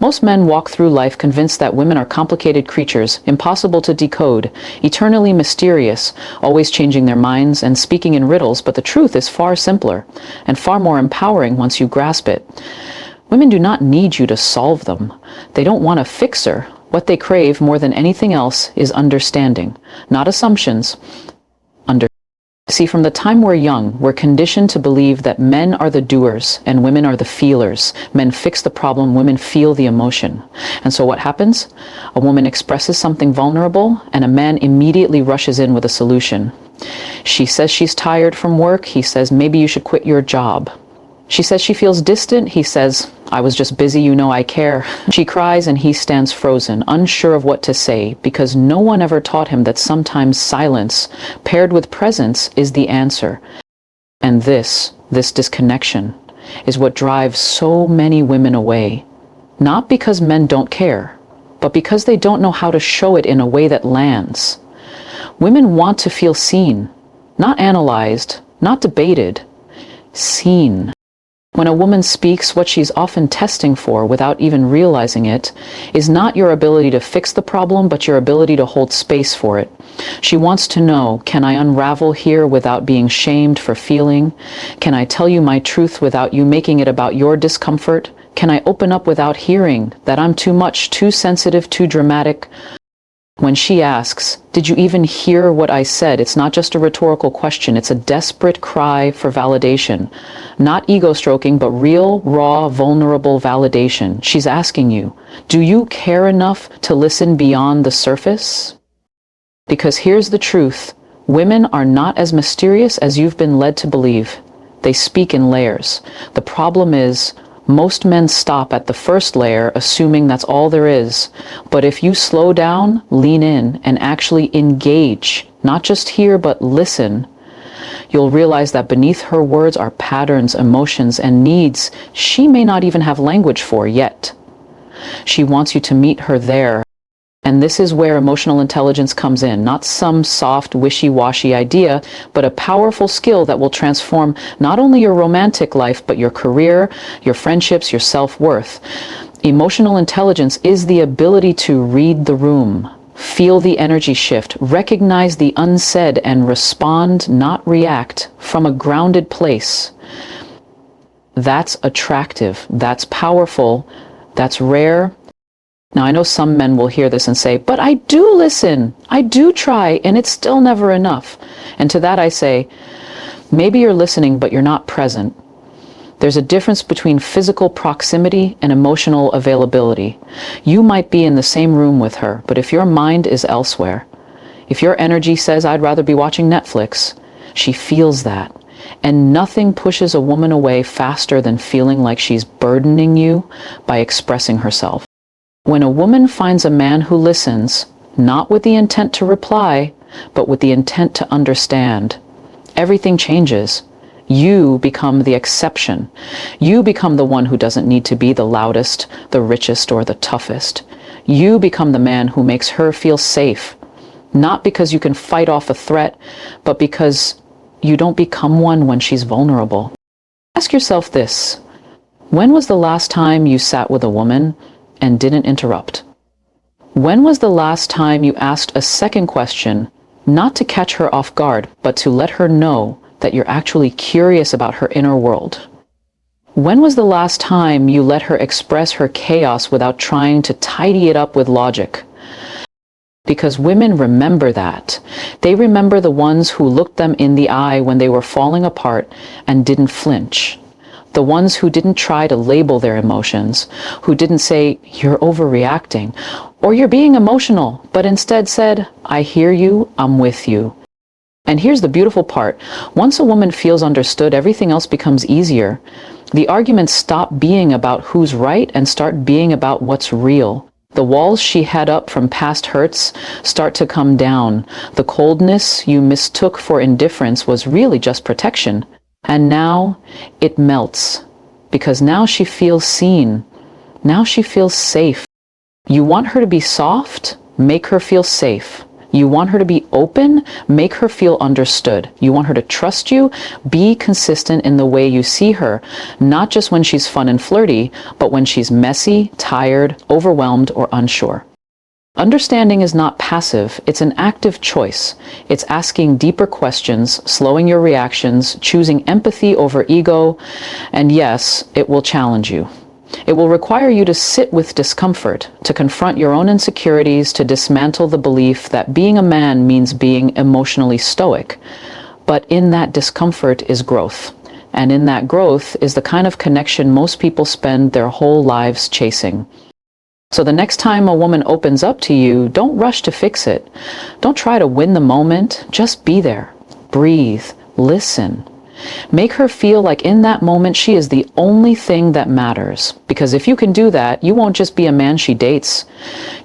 Most men walk through life convinced that women are complicated creatures, impossible to decode, eternally mysterious, always changing their minds and speaking in riddles, but the truth is far simpler and far more empowering once you grasp it. Women do not need you to solve them. They don't want a fixer. What they crave more than anything else is understanding, not assumptions. See, from the time we're young, we're conditioned to believe that men are the doers and women are the feelers. Men fix the problem, women feel the emotion. And so what happens? A woman expresses something vulnerable and a man immediately rushes in with a solution. She says she's tired from work. He says, maybe you should quit your job. She says she feels distant. He says, I was just busy, you know I care. She cries and he stands frozen, unsure of what to say, because no one ever taught him that sometimes silence, paired with presence, is the answer. And this disconnection, is what drives so many women away. Not because men don't care, but because they don't know how to show it in a way that lands. Women want to feel seen, not analyzed, not debated, seen. When a woman speaks, what she's often testing for, without even realizing it, is not your ability to fix the problem, but your ability to hold space for it. She wants to know, can I unravel here without being shamed for feeling? Can I tell you my truth without you making it about your discomfort? Can I open up without hearing that I'm too much, too sensitive, too dramatic? When she asks, did you even hear what I said? It's not just a rhetorical question. It's a desperate cry for validation. Not ego stroking, but real, raw, vulnerable validation. She's asking you, do you care enough to listen beyond the surface? Because here's the truth. Women are not as mysterious as you've been led to believe. They speak in layers. The problem is, most men stop at the first layer, assuming that's all there is. But if you slow down, lean in, and actually engage, not just hear, but listen, you'll realize that beneath her words are patterns, emotions, and needs she may not even have language for yet. She wants you to meet her there. And this is where emotional intelligence comes in, not some soft, wishy-washy idea, but a powerful skill that will transform not only your romantic life, but your career, your friendships, your self-worth. Emotional intelligence is the ability to read the room, feel the energy shift, recognize the unsaid, and respond, not react, from a grounded place. That's attractive, that's powerful, that's rare. Now, I know some men will hear this and say, but I do listen, I do try, and it's still never enough. And to that I say, maybe you're listening, but you're not present. There's a difference between physical proximity and emotional availability. You might be in the same room with her, but if your mind is elsewhere, if your energy says, I'd rather be watching Netflix, she feels that. And nothing pushes a woman away faster than feeling like she's burdening you by expressing herself. When a woman finds a man who listens, not with the intent to reply, but with the intent to understand, everything changes. You become the exception. You become the one who doesn't need to be the loudest, the richest, or the toughest. You become the man who makes her feel safe, not because you can fight off a threat, but because you don't become one when she's vulnerable. Ask yourself this: when was the last time you sat with a woman and didn't interrupt? When was the last time you asked a second question, not to catch her off guard, but to let her know that you're actually curious about her inner world? When was the last time you let her express her chaos without trying to tidy it up with logic? Because women remember that. They remember the ones who looked them in the eye when they were falling apart and didn't flinch. The ones who didn't try to label their emotions, who didn't say, you're overreacting, or you're being emotional, but instead said, I hear you, I'm with you. And here's the beautiful part. Once a woman feels understood, everything else becomes easier. The arguments stop being about who's right and start being about what's real. The walls she had up from past hurts start to come down. The coldness you mistook for indifference was really just protection. And now it melts, because now she feels seen. Now she feels safe. You want her to be soft? Make her feel safe. You want her to be open, make her feel understood. You want her to trust you, be consistent in the way you see her, not just when she's fun and flirty, but when she's messy, tired, overwhelmed, or unsure. Understanding is not passive, it's an active choice. It's asking deeper questions, slowing your reactions, choosing empathy over ego, and yes, it will challenge you. It will require you to sit with discomfort, to confront your own insecurities, to dismantle the belief that being a man means being emotionally stoic. But in that discomfort is growth. And in that growth is the kind of connection most people spend their whole lives chasing. So the next time a woman opens up to you, don't rush to fix it. Don't try to win the moment. Just be there. Breathe. Listen. Make her feel like in that moment she is the only thing that matters. Because if you can do that, you won't just be a man she dates.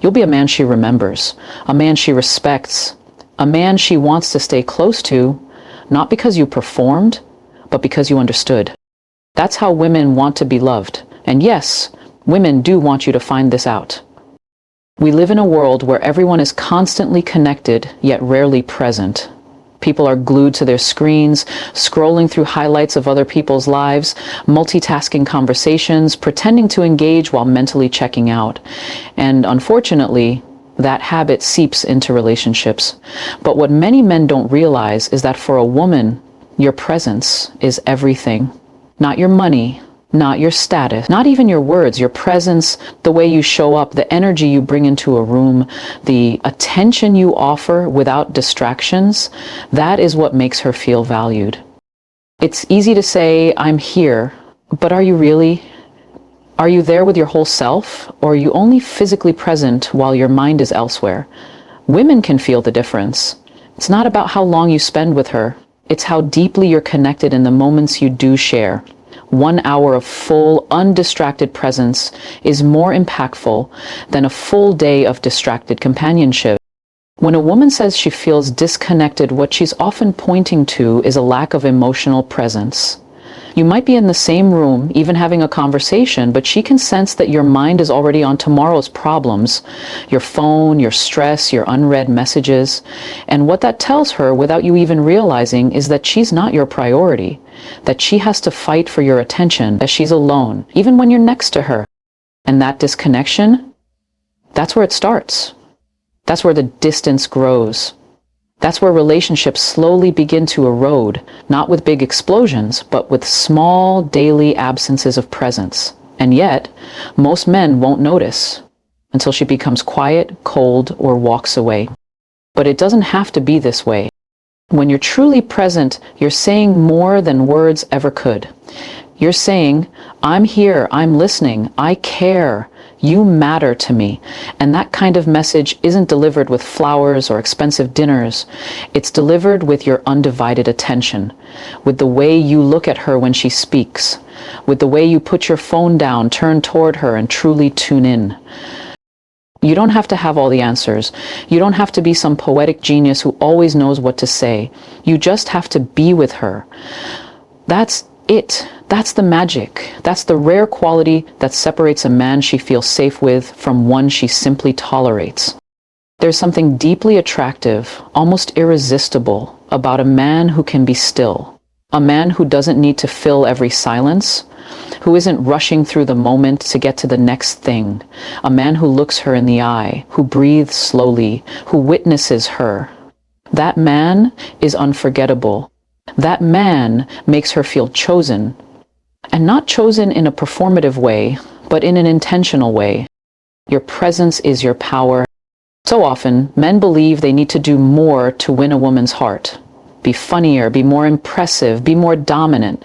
You'll be a man she remembers, a man she respects, a man she wants to stay close to, not because you performed, but because you understood. That's how women want to be loved. And yes, women do want you to find this out. We live in a world where everyone is constantly connected, yet rarely present. People are glued to their screens, scrolling through highlights of other people's lives, multitasking conversations, pretending to engage while mentally checking out. And unfortunately, that habit seeps into relationships. But what many men don't realize is that for a woman, your presence is everything. Not your money, not your status, not even your words, your presence, the way you show up, the energy you bring into a room, the attention you offer without distractions, that is what makes her feel valued. It's easy to say, I'm here, but are you really? Are you there with your whole self, or are you only physically present while your mind is elsewhere? Women can feel the difference. It's not about how long you spend with her. It's how deeply you're connected in the moments you do share. 1 hour of full, undistracted presence is more impactful than a full day of distracted companionship. When a woman says she feels disconnected, what she's often pointing to is a lack of emotional presence. You might be in the same room, even having a conversation, but she can sense that your mind is already on tomorrow's problems, your phone, your stress, your unread messages. And what that tells her, without you even realizing, is that she's not your priority, that she has to fight for your attention, that she's alone, even when you're next to her. And that disconnection, that's where it starts. That's where the distance grows. That's where relationships slowly begin to erode, not with big explosions, but with small daily absences of presence. And yet, most men won't notice until she becomes quiet, cold, or walks away. But it doesn't have to be this way. When you're truly present, you're saying more than words ever could. You're saying, I'm here, I'm listening, I care. You matter to me. And that kind of message isn't delivered with flowers or expensive dinners. It's delivered with your undivided attention, with the way you look at her when she speaks, with the way you put your phone down, turn toward her, and truly tune in. You don't have to have all the answers. You don't have to be some poetic genius who always knows what to say. You just have to be with her. That's it. That's the magic. That's the rare quality that separates a man she feels safe with from one she simply tolerates. There's something deeply attractive, almost irresistible, about a man who can be still. A man who doesn't need to fill every silence, who isn't rushing through the moment to get to the next thing. A man who looks her in the eye, who breathes slowly, who witnesses her. That man is unforgettable. That man makes her feel chosen. And not chosen in a performative way, but in an intentional way. Your presence is your power. So often, men believe they need to do more to win a woman's heart. Be funnier, be more impressive, be more dominant.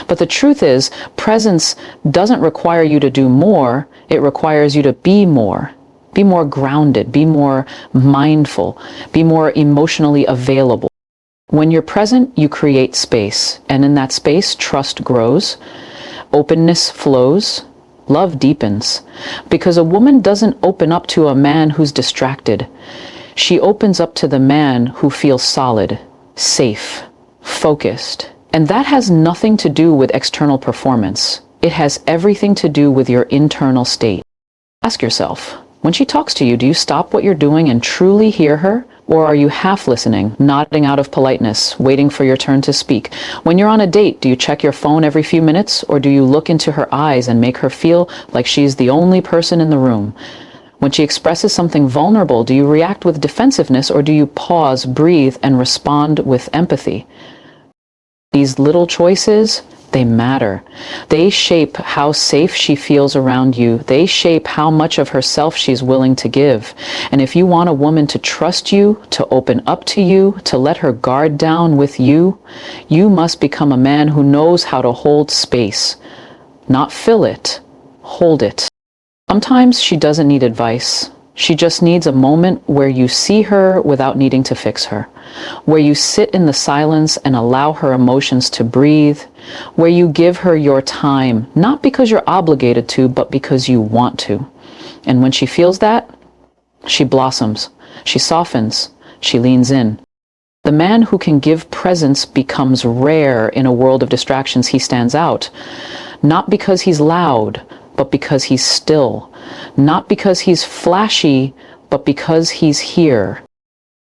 But the truth is, presence doesn't require you to do more, it requires you to be more. Be more grounded, be more mindful, be more emotionally available. When you're present, you create space, and in that space, trust grows, openness flows, love deepens. Because a woman doesn't open up to a man who's distracted. She opens up to the man who feels solid, safe, focused. And that has nothing to do with external performance. It has everything to do with your internal state. Ask yourself, when she talks to you, do you stop what you're doing and truly hear her? Or are you half listening, nodding out of politeness, waiting for your turn to speak? When you're on a date, do you check your phone every few minutes, or do you look into her eyes and make her feel like she's the only person in the room? When she expresses something vulnerable, do you react with defensiveness, or do you pause, breathe, and respond with empathy? These little choices, they matter. They shape how safe she feels around you. They shape how much of herself she's willing to give. And if you want a woman to trust you, to open up to you, to let her guard down with you, you must become a man who knows how to hold space. Not fill it, hold it. Sometimes she doesn't need advice. She just needs a moment where you see her without needing to fix her, where you sit in the silence and allow her emotions to breathe, where you give her your time, not because you're obligated to, but because you want to. And when she feels that, she blossoms, she softens, she leans in. The man who can give presence becomes rare in a world of distractions. He stands out, not because he's loud, but because he's still. Not because he's flashy, but because he's here.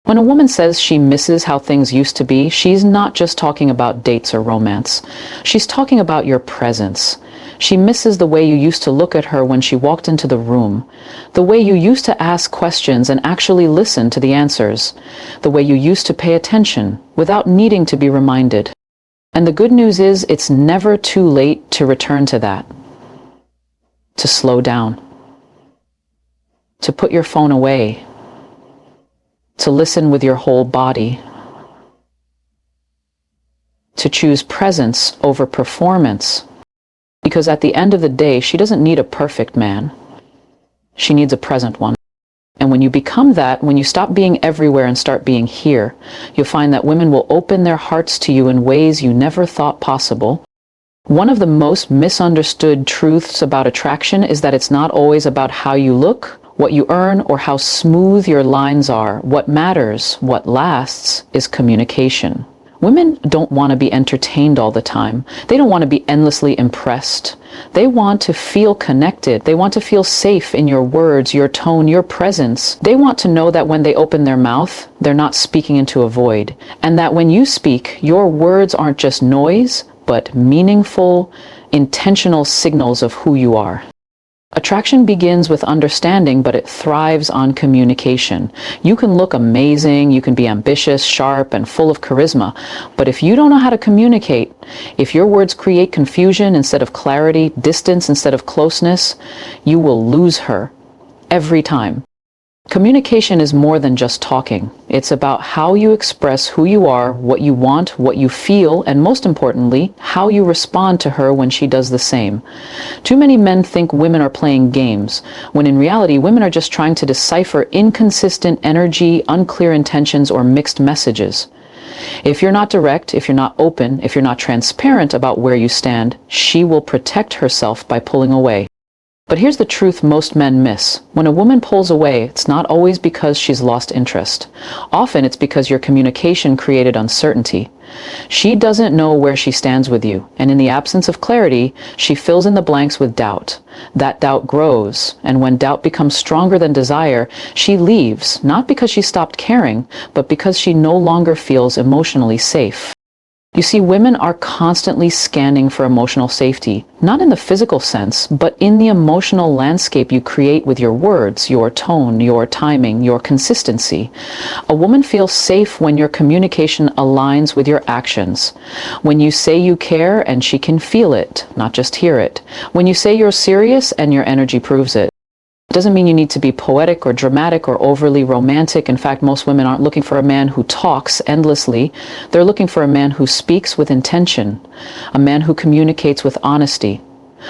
When a woman says she misses how things used to be, she's not just talking about dates or romance. She's talking about your presence. She misses the way you used to look at her when she walked into the room, the way you used to ask questions and actually listen to the answers, the way you used to pay attention without needing to be reminded. And the good news is it's never too late to return to that. To slow down, to put your phone away, to listen with your whole body, to choose presence over performance. Because at the end of the day, she doesn't need a perfect man. She needs a present one. And when you become that, when you stop being everywhere and start being here, you'll find that women will open their hearts to you in ways you never thought possible. One of the most misunderstood truths about attraction is that it's not always about how you look, what you earn, or how smooth your lines are. What matters, what lasts, is communication. Women don't want to be entertained all the time. They don't want to be endlessly impressed. They want to feel connected. They want to feel safe in your words, your tone, your presence. They want to know that when they open their mouth, they're not speaking into a void. And that when you speak, your words aren't just noise, but meaningful, intentional signals of who you are. Attraction begins with understanding, but it thrives on communication. You can look amazing, you can be ambitious, sharp, and full of charisma, but if you don't know how to communicate, if your words create confusion instead of clarity, distance instead of closeness, you will lose her every time. Communication is more than just talking. It's about how you express who you are, what you want, what you feel, and most importantly, how you respond to her when she does the same. Too many men think women are playing games, when in reality, women are just trying to decipher inconsistent energy, unclear intentions, or mixed messages. If you're not direct, if you're not open, if you're not transparent about where you stand, she will protect herself by pulling away. But here's the truth most men miss. When a woman pulls away, it's not always because she's lost interest. Often it's because your communication created uncertainty. She doesn't know where she stands with you, and in the absence of clarity, she fills in the blanks with doubt. That doubt grows, and when doubt becomes stronger than desire, she leaves, not because she stopped caring, but because she no longer feels emotionally safe. You see, women are constantly scanning for emotional safety, not in the physical sense, but in the emotional landscape you create with your words, your tone, your timing, your consistency. A woman feels safe when your communication aligns with your actions. When you say you care and she can feel it, not just hear it. When you say you're serious and your energy proves it. It doesn't mean you need to be poetic or dramatic or overly romantic. In fact, most women aren't looking for a man who talks endlessly. They're looking for a man who speaks with intention, a man who communicates with honesty,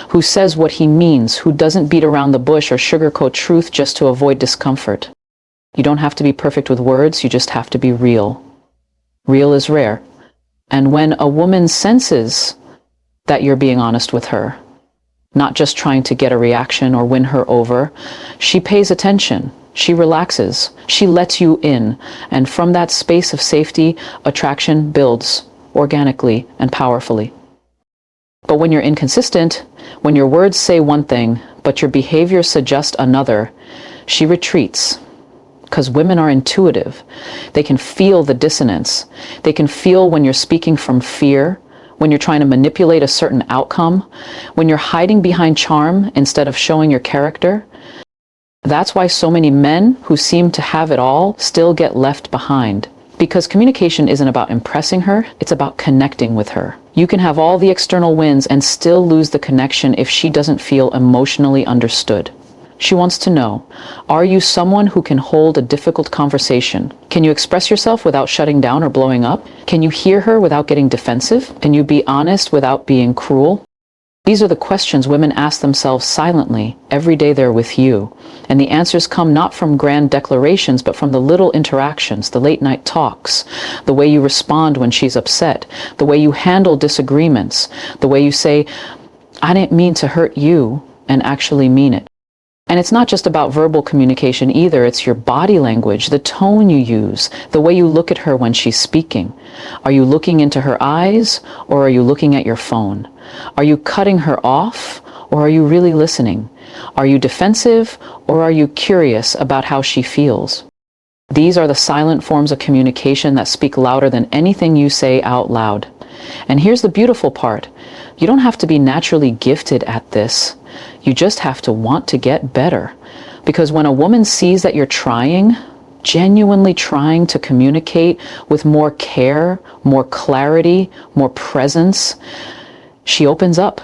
who says what he means, who doesn't beat around the bush or sugarcoat truth just to avoid discomfort. You don't have to be perfect with words, you just have to be real. Real is rare. And when a woman senses that you're being honest with her, not just trying to get a reaction or win her over, she pays attention, she relaxes, she lets you in, and from that space of safety, attraction builds organically and powerfully. But when you're inconsistent, when your words say one thing, but your behavior suggests another, she retreats. because women are intuitive. They can feel the dissonance. They can feel when you're speaking from fear, when you're trying to manipulate a certain outcome, when you're hiding behind charm instead of showing your character. That's why so many men who seem to have it all still get left behind. Because communication isn't about impressing her, it's about connecting with her. You can have all the external wins and still lose the connection if she doesn't feel emotionally understood. She wants to know, are you someone who can hold a difficult conversation? Can you express yourself without shutting down or blowing up? Can you hear her without getting defensive? Can you be honest without being cruel? These are the questions women ask themselves silently every day they're with you. And the answers come not from grand declarations, but from the little interactions, the late night talks, the way you respond when she's upset, the way you handle disagreements, the way you say, I didn't mean to hurt you, and actually mean it. And it's not just about verbal communication either. It's your body language, the tone you use, the way you look at her when she's speaking. Are you looking into her eyes, or are you looking at your phone? Are you cutting her off, or are you really listening? Are you defensive, or are you curious about how she feels? These are the silent forms of communication that speak louder than anything you say out loud. And here's the beautiful part. You don't have to be naturally gifted at this. You just have to want to get better. Because when a woman sees that you're trying, genuinely trying to communicate with more care, more clarity, more presence, she opens up.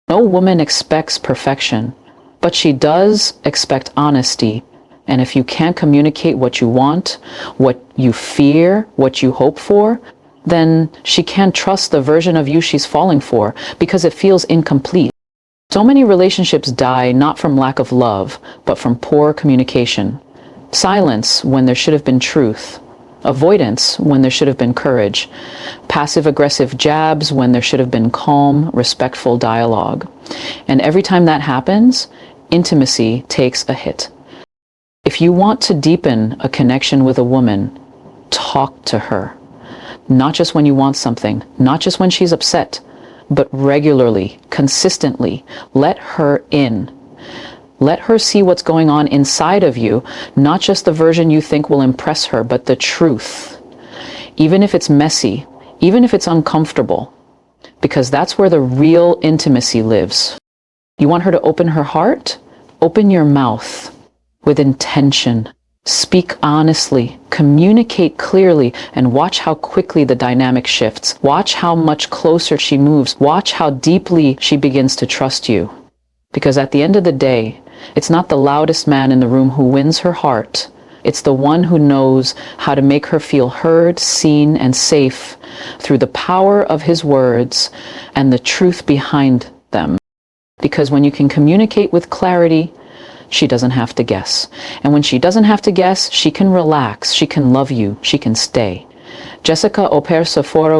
No woman expects perfection, but she does expect honesty. And if you can't communicate what you want, what you fear, what you hope for, then she can't trust the version of you she's falling for because it feels incomplete. So many relationships die not from lack of love, but from poor communication. Silence when there should have been truth. Avoidance when there should have been courage. Passive-aggressive jabs when there should have been calm, respectful dialogue. And every time that happens, intimacy takes a hit. If you want to deepen a connection with a woman, talk to her. Not just when you want something, not just when she's upset, but regularly, consistently. Let her in. Let her see what's going on inside of you, not just the version you think will impress her, but the truth. Even if it's messy, even if it's uncomfortable, because that's where the real intimacy lives. You want her to open her heart? Open your mouth with intention. Speak honestly, communicate clearly, and watch how quickly the dynamic shifts. Watch how much closer she moves. Watch how deeply she begins to trust you. Because at the end of the day, it's not the loudest man in the room who wins her heart. It's the one who knows how to make her feel heard, seen, and safe through the power of his words and the truth behind them. Because when you can communicate with clarity, she doesn't have to guess. And when she doesn't have to guess, she can relax, she can love you, she can stay. Jessica Opare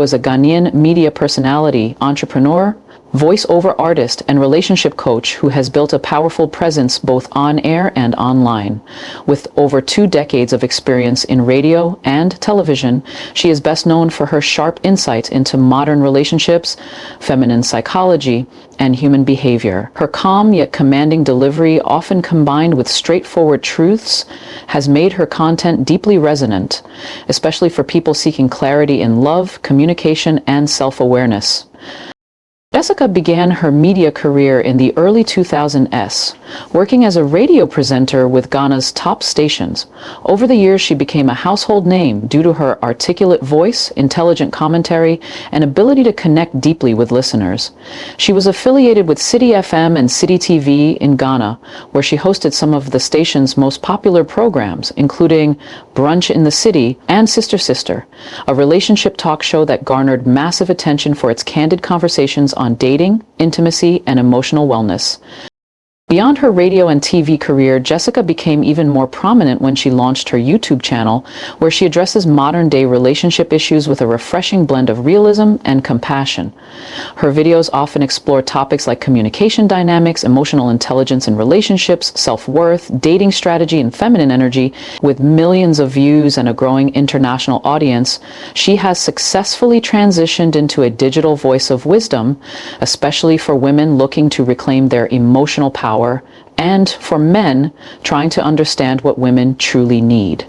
is a Ghanaian media personality, entrepreneur, voice-over artist, and relationship coach who has built a powerful presence both on air and online. With over 2 decades of experience in radio and television, she is best known for her sharp insights into modern relationships, feminine psychology, and human behavior. Her calm yet commanding delivery, often combined with straightforward truths, has made her content deeply resonant, especially for people seeking clarity in love, communication, and self-awareness. Jessica began her media career in the early 2000s, working as a radio presenter with Ghana's top stations. Over the years, she became a household name due to her articulate voice, intelligent commentary, and ability to connect deeply with listeners. She was affiliated with City FM and City TV in Ghana, where she hosted some of the station's most popular programs, including Brunch in the City and Sister Sister, a relationship talk show that garnered massive attention for its candid conversations on dating, intimacy, and emotional wellness. Beyond her radio and TV career, Jessica became even more prominent when she launched her YouTube channel, where she addresses modern-day relationship issues with a refreshing blend of realism and compassion. Her videos often explore topics like communication dynamics, emotional intelligence in relationships, self-worth, dating strategy, and feminine energy. With millions of views and a growing international audience, she has successfully transitioned into a digital voice of wisdom, especially for women looking to reclaim their emotional power and for men trying to understand what women truly need.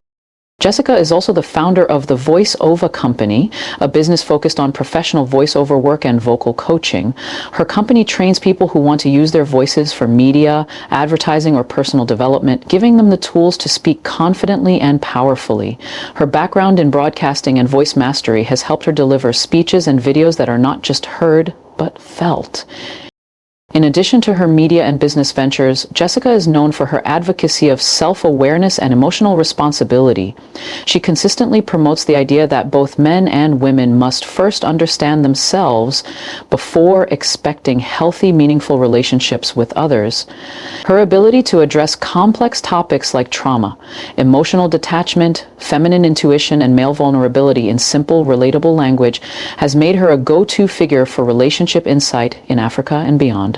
Jessica is also the founder of the Voice-Over Company, a business focused on professional voiceover work and vocal coaching. Her company trains people who want to use their voices for media, advertising, or personal development, giving them the tools to speak confidently and powerfully. Her background in broadcasting and voice mastery has helped her deliver speeches and videos that are not just heard, but felt. In addition to her media and business ventures, Jessica is known for her advocacy of self-awareness and emotional responsibility. She consistently promotes the idea that both men and women must first understand themselves before expecting healthy, meaningful relationships with others. Her ability to address complex topics like trauma, emotional detachment, feminine intuition, and male vulnerability in simple, relatable language has made her a go-to figure for relationship insight in Africa and beyond.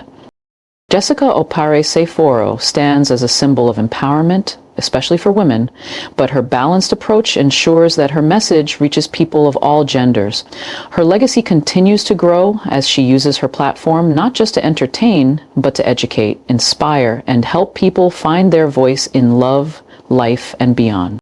Jessica Opare Seiforo stands as a symbol of empowerment, especially for women, but her balanced approach ensures that her message reaches people of all genders. Her legacy continues to grow as she uses her platform not just to entertain, but to educate, inspire, and help people find their voice in love, life, and beyond.